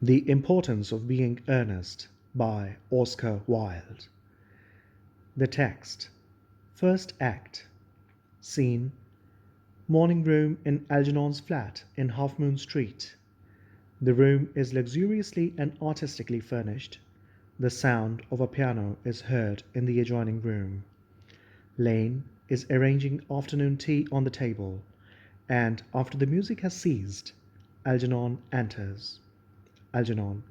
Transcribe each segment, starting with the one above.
The Importance of Being Earnest by Oscar Wilde. The text. First act. Scene. Morning room in Algernon's flat in Half Moon Street. The room is luxuriously and artistically furnished. The sound of a piano is heard in the adjoining room. Lane is arranging afternoon tea on the table, and after the music has ceased, Algernon enters. Algernon.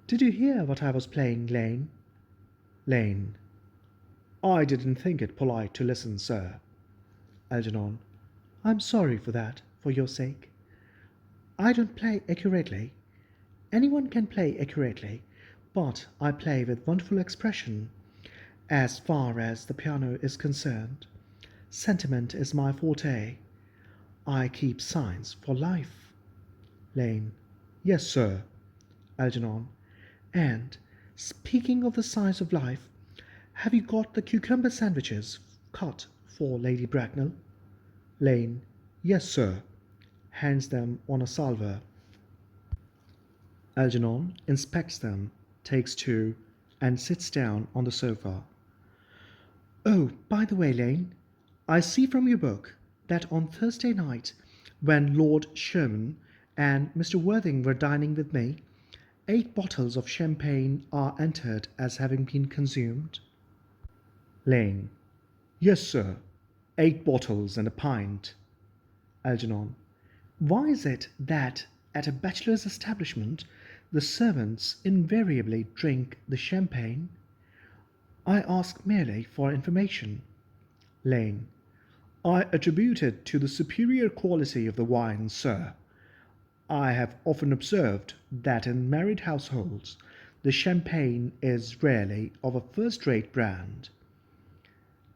Did you hear what I was playing, Lane? Lane. I didn't think it polite to listen, sir. Algernon. I'm sorry for that, for your sake. I don't play accurately. Anyone can play accurately, but I play with wonderful expression. As far as the piano is concerned, sentiment is my forte. I keep signs for life. Lane. Yes, sir. Algernon. And, speaking of the signs of life, have you got the cucumber sandwiches cut for Lady Bracknell? Lane. Yes, sir. Hands them on a salver. Algernon inspects them, takes two, and sits down on the sofa. Oh, by the way, Lane, I see from your book that on Thursday night, when Lord Sherman and Mr. Worthing were dining with me, 8 bottles of champagne are entered as having been consumed. Lane. Yes, sir. 8 bottles and a pint. Algernon. Why is it that at a bachelor's establishment the servants invariably drink the champagne? I ask merely for information. Lane. I attribute it to the superior quality of the wine, sir. I have often observed that in married households the champagne is rarely of a first-rate brand.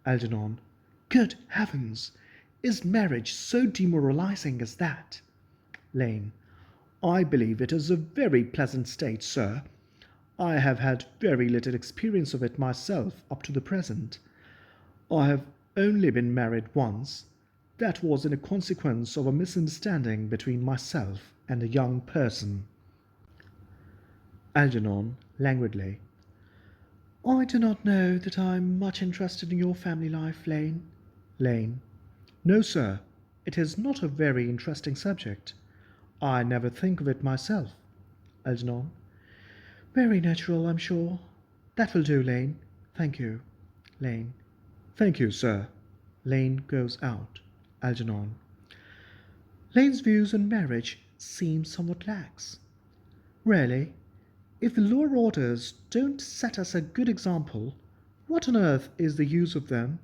Algernon. Good heavens! Is marriage so demoralizing as that? Lane. I believe it is a very pleasant state, sir. I have had very little experience of it myself up to the present. I have only been married once. That was in consequence of a misunderstanding between myself and a young person. Algernon languidly. I do not know that I am much interested in your family life, Lane. Lane. No, sir, it is not a very interesting subject. I never think of it myself. Algernon. Very natural, I'm sure. That will do, Lane. Thank you. Lane. Thank you, sir. Lane goes out. Algernon. Lane's views on marriage seem somewhat lax. Really, if the lower orders don't set us a good example, what on earth is the use of them?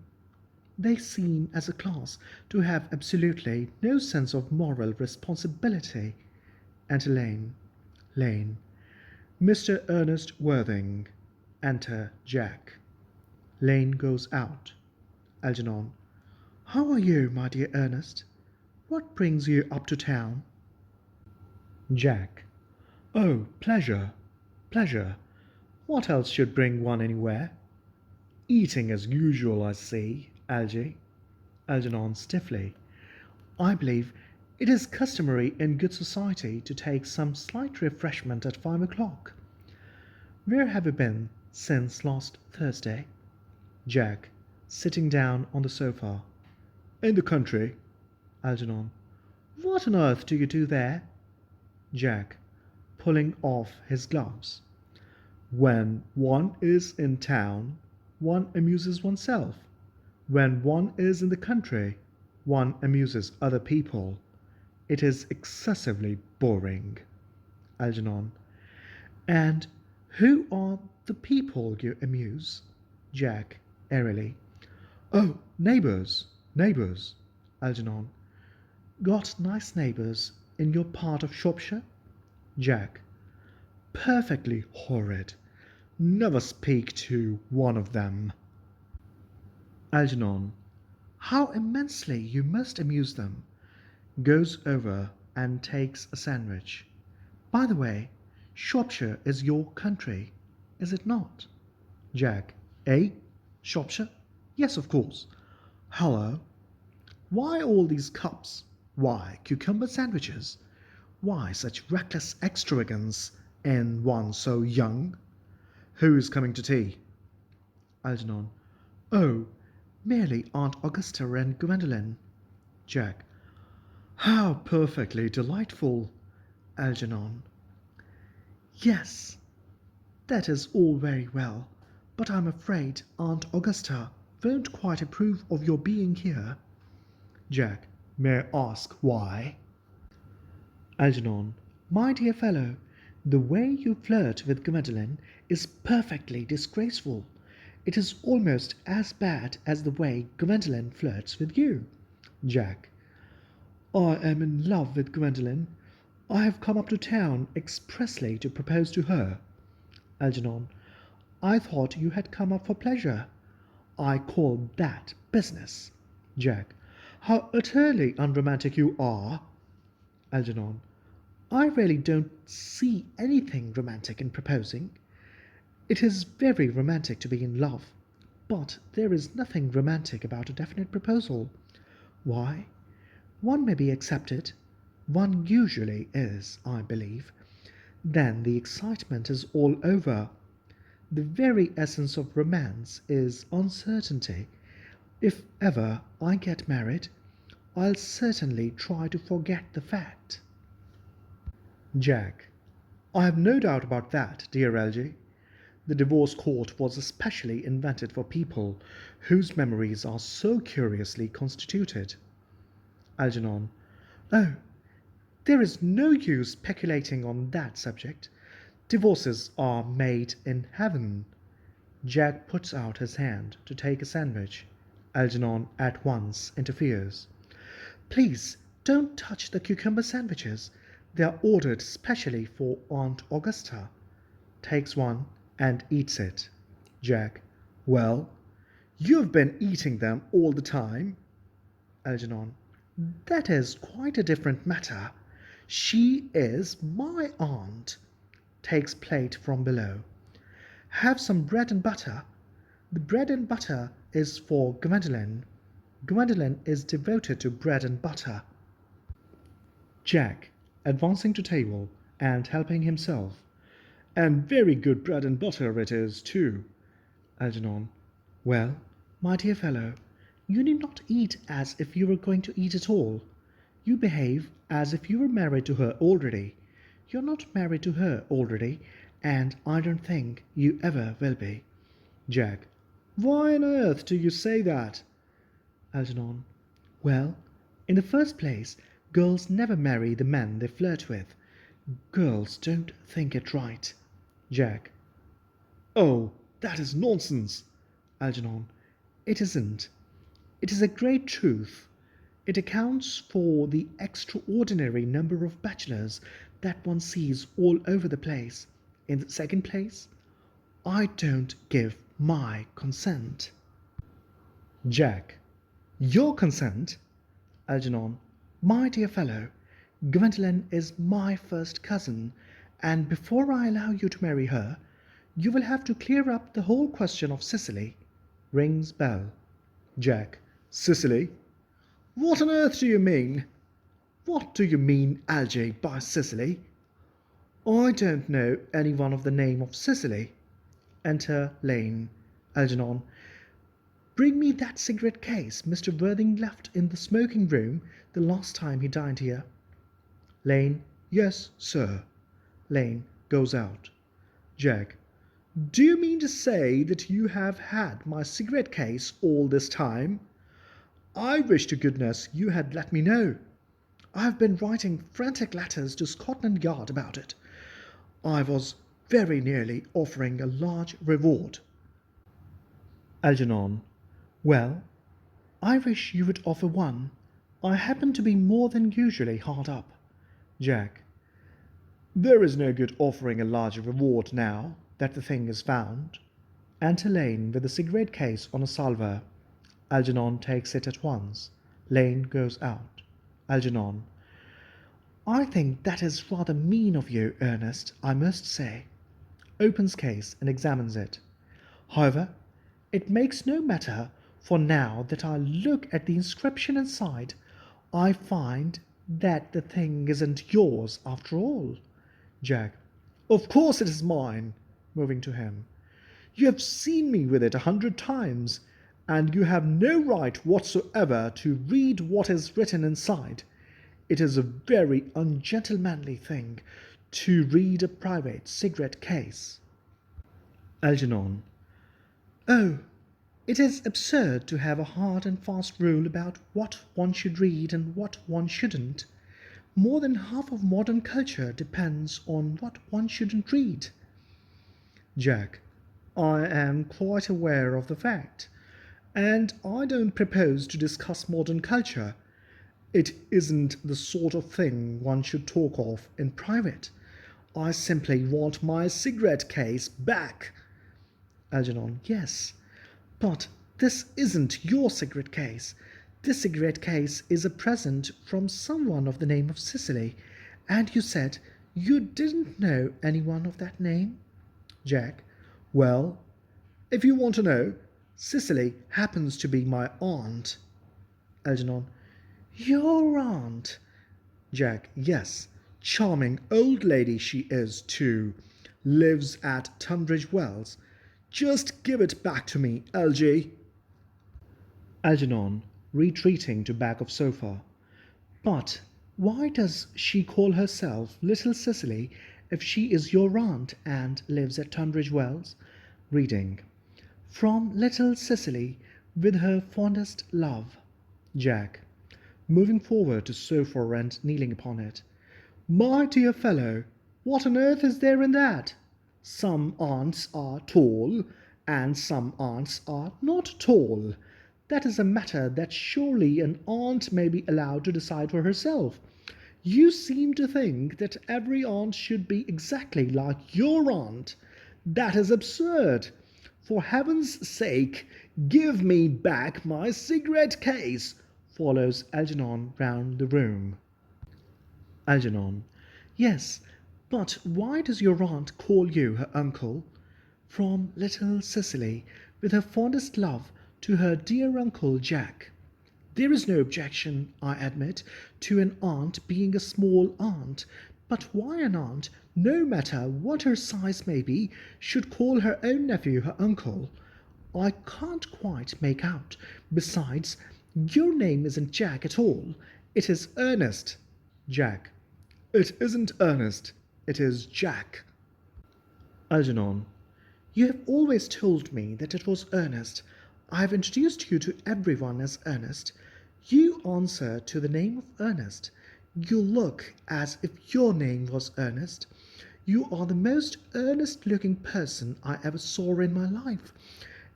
They seem, as a class, to have absolutely no sense of moral responsibility. And Lane. Mr. Ernest Worthing. Enter Jack. Lane goes out. Algernon. How are you, my dear Ernest? What brings you up to town? Jack. Oh, pleasure. Pleasure. What else should bring one anywhere? Eating as usual, I see, Algy. Algernon stiffly. I believe it is customary in good society to take some slight refreshment at 5 o'clock. Where have you been since last Thursday? Jack, sitting down on the sofa. In the country. Algernon. What on earth do you do there? Jack, pulling off his gloves. When one is in town, one amuses oneself. When one is in the country, one amuses other people. It is excessively boring. Algernon. And who are the people you amuse? Jack, airily. Oh, neighbours, neighbours. Algernon. Got nice neighbours in your part of Shropshire? Jack. Perfectly horrid. Never speak to one of them. Algernon. How immensely you must amuse them. Goes over and takes a sandwich. By the way, Shropshire is your country, is it not? Jack. Eh? Shropshire? Yes, of course. Hallo. Why all these cups? Why, cucumber sandwiches. Why such reckless extravagance in one so young? Who is coming to tea? Algernon. Oh, merely Aunt Augusta and Gwendolen. Jack. How perfectly delightful. Algernon. Yes, that is all very well, but I'm afraid Aunt Augusta won't quite approve of your being here. Jack. May I ask why? Algernon. My dear fellow, the way you flirt with Gwendolen is perfectly disgraceful. It is almost as bad as the way Gwendolen flirts with you. Jack. I am in love with Gwendolen. I have come up to town expressly to propose to her. Algernon. I thought you had come up for pleasure. I call that business. Jack. How utterly unromantic you are. Algernon. I really don't see anything romantic in proposing. It is very romantic to be in love, but there is nothing romantic about a definite proposal. Why? One may be accepted. One usually is, I believe. Then the excitement is all over. The very essence of romance is uncertainty. If ever I get married, I'll certainly try to forget the fact. Jack. I have no doubt about that, dear Algy. The divorce court was especially invented for people whose memories are so curiously constituted. Algernon. Oh, there is no use speculating on that subject. Divorces are made in heaven. Jack puts out his hand to take a sandwich. Algernon at once interferes. Please don't touch the cucumber sandwiches. They are ordered specially for Aunt Augusta. Takes one and eats it. Jack. Well, you've been eating them all the time. Algernon. That is quite a different matter. She is my aunt. Takes plate from below. Have some bread and butter. The bread and butter is for Gwendolen. Gwendolen is devoted to bread and butter. Jack, advancing to table and helping himself. And very good bread and butter it is, too. Algernon. Well, my dear fellow, you need not eat as if you were going to eat at all. You behave as if you were married to her already. You're not married to her already, and I don't think you ever will be. Jack. Why on earth do you say that? Algernon. Well, in the first place, girls never marry the men they flirt with. Girls don't think it right. Jack. Oh, that is nonsense. Algernon. It isn't. It is a great truth. It accounts for the extraordinary number of bachelors that one sees all over the place. In the second place, I don't give my consent. Jack. Your consent? Algernon. My dear fellow, Gwendolen is my first cousin, and before I allow you to marry her, you will have to clear up the whole question of Cicely. Rings bell. Jack. Cicely? What on earth do you mean? What do you mean, Algy, by Cicely? I don't know anyone of the name of Cicely. Enter Lane. Algernon. Bring me that cigarette case Mr. Worthing left in the smoking room the last time he dined here. Lane. Yes, sir. Lane goes out. Jack. Do you mean to say that you have had my cigarette case all this time? I wish to goodness you had let me know. I have been writing frantic letters to Scotland Yard about it. I was very nearly offering a large reward. Algernon. Well, I wish you would offer one. I happen to be more than usually hard up. Jack. There is no good offering a larger reward now that the thing is found. Enter Lane with a cigarette case on a salver. Algernon takes it at once. Lane goes out. Algernon. I think that is rather mean of you, Ernest, I must say. Opens case and examines it. However, it makes no matter, for now that I look at the inscription inside, I find that the thing isn't yours after all. Jack. Of course it is mine. Moving to him. You have seen me with it 100 times, and you have no right whatsoever to read what is written inside. It is a very ungentlemanly thing to read a private cigarette case. Algernon. Oh, it is absurd to have a hard and fast rule about what one should read and what one shouldn't. More than half of modern culture depends on what one shouldn't read. Jack. I am quite aware of the fact, and I don't propose to discuss modern culture. It isn't the sort of thing one should talk of in private. I simply want my cigarette case back. Algernon. Yes, but this isn't your cigarette case. This cigarette case is a present from someone of the name of Cicely, and you said you didn't know anyone of that name? Jack. Well, if you want to know, Cicely happens to be my aunt. Algernon. Your aunt? Jack. Yes. Charming old lady she is, too. Lives at Tunbridge Wells. Just give it back to me, Algy. Algernon, retreating to back of sofa. But why does she call herself Little Cicely if she is your aunt and lives at Tunbridge Wells? Reading. From Little Cicely, with her fondest love. Jack, moving forward to sofa and kneeling upon it. My dear fellow, what on earth is there in that? Some aunts are tall, and some aunts are not tall. That is a matter that surely an aunt may be allowed to decide for herself. You seem to think that every aunt should be exactly like your aunt. That is absurd. For heaven's sake, give me back my cigarette case, follows Algernon round the room. Algernon. Yes, but why does your aunt call you her uncle? From Little Cicely, with her fondest love to her dear Uncle Jack. There is no objection, I admit, to an aunt being a small aunt, but why an aunt, no matter what her size may be, should call her own nephew her uncle, I can't quite make out. Besides, your name isn't Jack at all. It is Ernest. Jack. It isn't Ernest. It is Jack. Algernon. You have always told me that it was Ernest. I have introduced you to everyone as Ernest. You answer to the name of Ernest. You look as if your name was Ernest. You are the most earnest-looking person I ever saw in my life.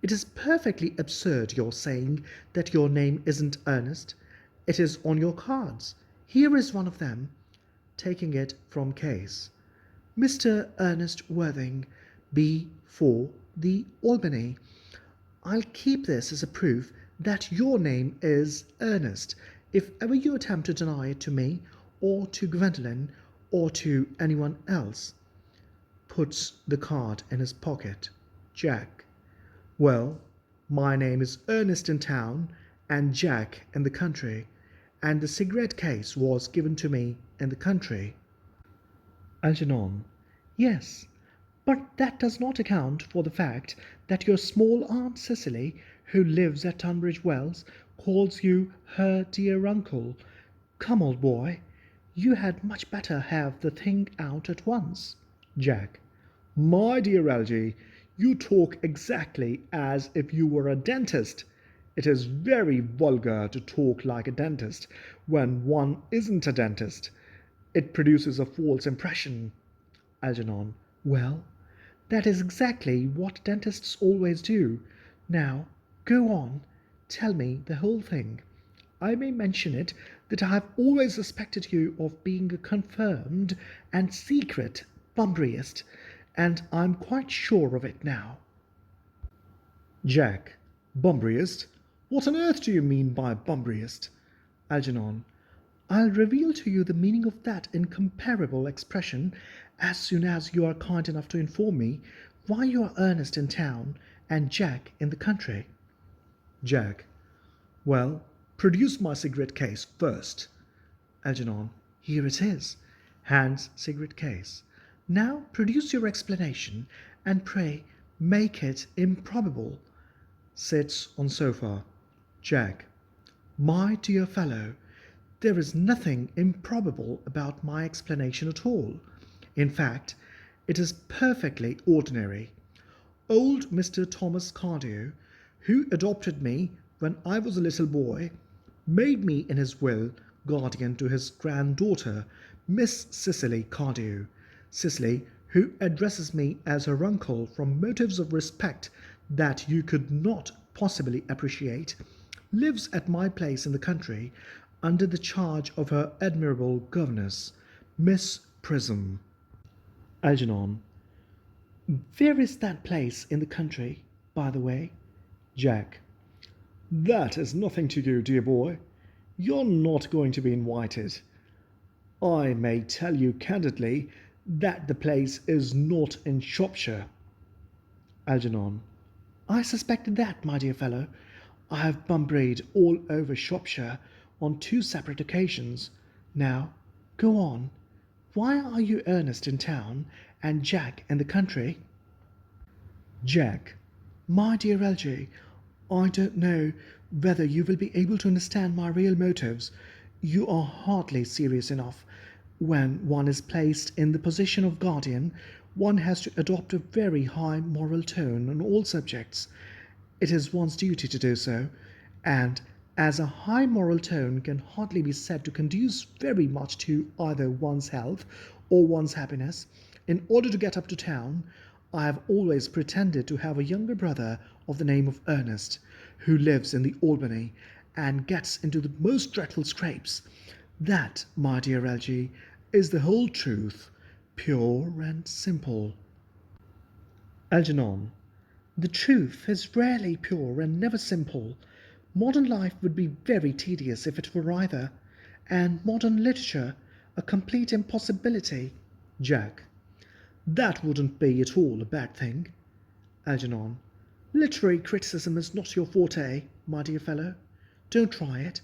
It is perfectly absurd your saying that your name isn't Ernest. It is on your cards. Here is one of them, taking it from case. Mr. Ernest Worthing, B4, the Albany. I'll keep this as a proof that your name is Ernest, if ever you attempt to deny it to me, or to Gwendolen, or to anyone else. Puts the card in his pocket. Jack. Well, my name is Ernest in town, and Jack in the country, and the cigarette case was given to me in the country. Algernon. Yes, but that does not account for the fact that your small aunt Cicely, who lives at Tunbridge Wells, calls you her dear uncle. Come, old boy, you had much better have the thing out at once. Jack. My dear Algy, you talk exactly as if you were a dentist. It is very vulgar to talk like a dentist when one isn't a dentist. It produces a false impression. Algernon. Well, that is exactly what dentists always do. Now, go on. Tell me the whole thing. I may mention it that I have always suspected you of being a confirmed and secret Bunburyist, and I'm quite sure of it now. Jack. Bunburyist? What on earth do you mean by Bunburyist? Algernon. I'll reveal to you the meaning of that incomparable expression as soon as you are kind enough to inform me why you are Ernest in town and Jack in the country. Jack. Well, produce my cigarette case first. Algernon. Here it is. Hands cigarette case. Now produce your explanation, and pray make it improbable. Sits on sofa. Jack. My dear fellow, there is nothing improbable about my explanation at all. In fact, it is perfectly ordinary. Old Mr. Thomas Cardew, who adopted me when I was a little boy, made me in his will guardian to his granddaughter, Miss Cicely Cardew. Cicely, who addresses me as her uncle from motives of respect that you could not possibly appreciate, lives at my place in the country under the charge of her admirable governess, Miss Prism. Algernon. Where is that place in the country, by the way? Jack. That is nothing to you, dear boy. You're not going to be invited. I may tell you candidly that the place is not in Shropshire. Algernon. I suspected that, my dear fellow. I have Bunburyed all over Shropshire on 2 separate occasions. Now, go on. Why are you Ernest in town and Jack in the country? Jack. My dear Algy, I don't know whether you will be able to understand my real motives. You are hardly serious enough. When one is placed in the position of guardian, one has to adopt a very high moral tone on all subjects. It is one's duty to do so, and as a high moral tone can hardly be said to conduce very much to either one's health or one's happiness, in order to get up to town, I have always pretended to have a younger brother of the name of Earnest, who lives in the Albany, and gets into the most dreadful scrapes. That, my dear Algy, is the whole truth, pure and simple. Algernon. The truth is rarely pure and never simple. Modern life would be very tedious if it were either, and modern literature a complete impossibility. Jack. That wouldn't be at all a bad thing. Algernon. Literary criticism is not your forte, my dear fellow. Don't try it.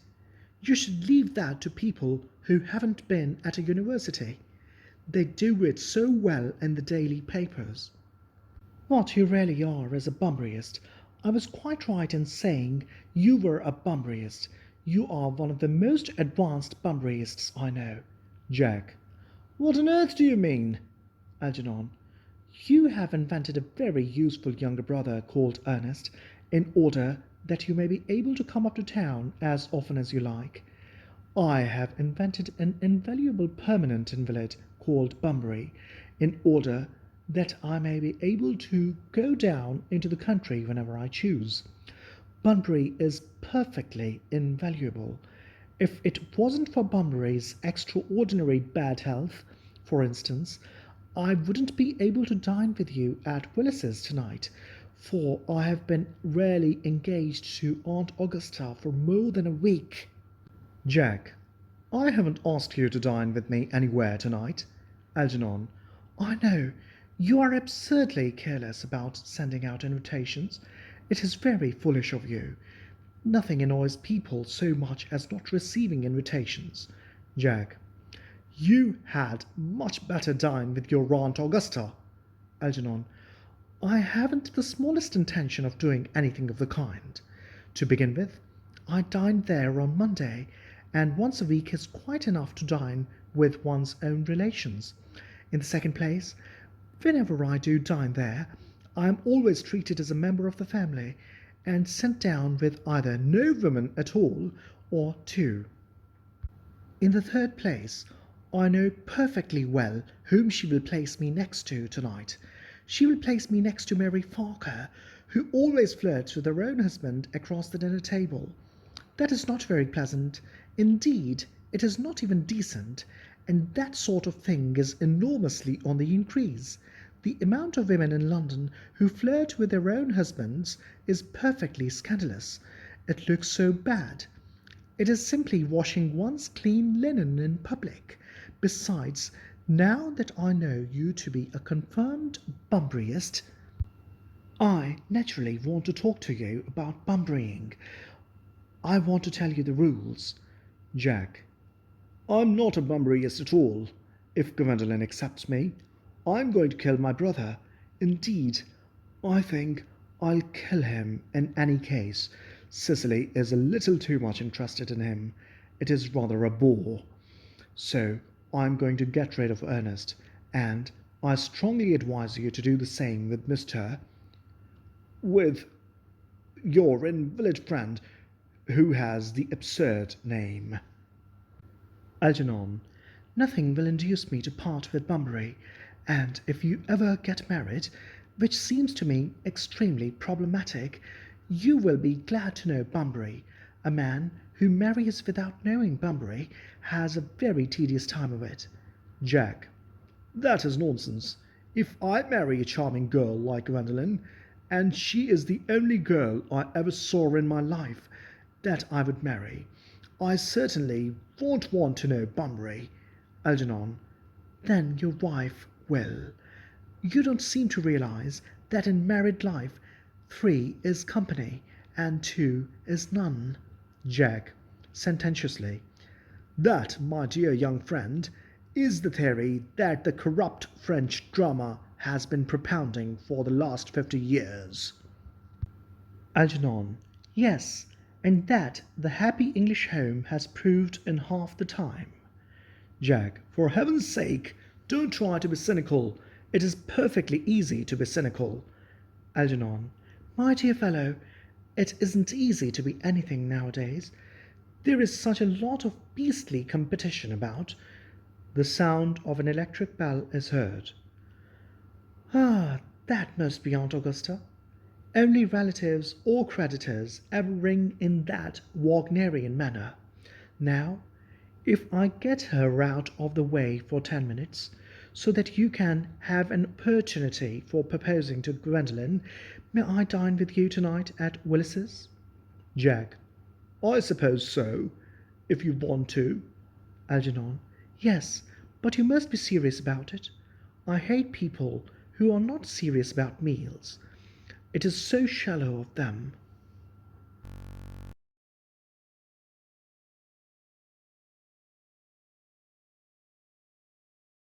You should leave that to people who haven't been at a university. They do it so well in the daily papers. What you really are is a Bunburyist. I was quite right in saying you were a Bunburyist. You are one of the most advanced Bunburyists I know. Jack. What on earth do you mean? Algernon. You have invented a very useful younger brother called Earnest, in order that you may be able to come up to town as often as you like. I have invented an invaluable permanent invalid called Bunbury, in order that I may be able to go down into the country whenever I choose. Bunbury is perfectly invaluable. If it wasn't for Bunbury's extraordinary bad health, for instance, I wouldn't be able to dine with you at Willis's tonight, for I have been rarely engaged to Aunt Augusta for more than a week. Jack. I haven't asked you to dine with me anywhere tonight. Algernon. I know. You are absurdly careless about sending out invitations. It is very foolish of you. Nothing annoys people so much as not receiving invitations. Jack. You had much better dine with your Aunt Augusta. Algernon. I haven't the smallest intention of doing anything of the kind. To begin with, I dined there on Monday, and once a week is quite enough to dine with one's own relations. In the second place, whenever I do dine there, I am always treated as a member of the family, and sent down with either no woman at all, or 2. In the third place, I know perfectly well whom she will place me next to tonight. She will place me next to Mary Farker, who always flirts with her own husband across the dinner table. That is not very pleasant. Indeed, it is not even decent, and that sort of thing is enormously on the increase. The amount of women in London who flirt with their own husbands is perfectly scandalous. It looks so bad. It is simply washing one's clean linen in public. Besides, now that I know you to be a confirmed Bunburyist, I naturally want to talk to you about Bunburying. I want to tell you the rules. Jack. I'm not a Bunburyist at all. If Gwendolen accepts me, I'm going to kill my brother. Indeed, I think I'll kill him in any case. Cicely is a little too much interested in him. It is rather a bore. So I'm going to get rid of Ernest, and I strongly advise you to do the same with with your invalid friend who has the absurd name. Algernon, nothing will induce me to part with Bunbury, and if you ever get married, which seems to me extremely problematic, you will be glad to know Bunbury. A man who marries without knowing Bunbury has a very tedious time of it. Jack, that is nonsense. If I marry a charming girl like Gwendolen, and she is the only girl I ever saw in my life that I would marry, I certainly won't want to know Bunbury. Algernon, then your wife will. You don't seem to realize that in married life 3 is company and 2 is none. Jack, sententiously, that, my dear young friend, is the theory that the corrupt French drama has been propounding for the last 50 years. Algernon, yes, and that the happy English home has proved in half the time. Jack, for heaven's sake, don't try to be cynical. It is perfectly easy to be cynical. Algernon, my dear fellow, it isn't easy to be anything nowadays. There is such a lot of beastly competition about. The sound of an electric bell is heard. Ah, that must be Aunt Augusta. Only relatives or creditors ever ring in that Wagnerian manner. Now, if I get her out of the way for 10 minutes, so that you can have an opportunity for proposing to Gwendolen, may I dine with you tonight at Willis's? Jack, I suppose so, if you want to. Algernon, yes, but you must be serious about it. I hate people who are not serious about meals. It is so shallow of them.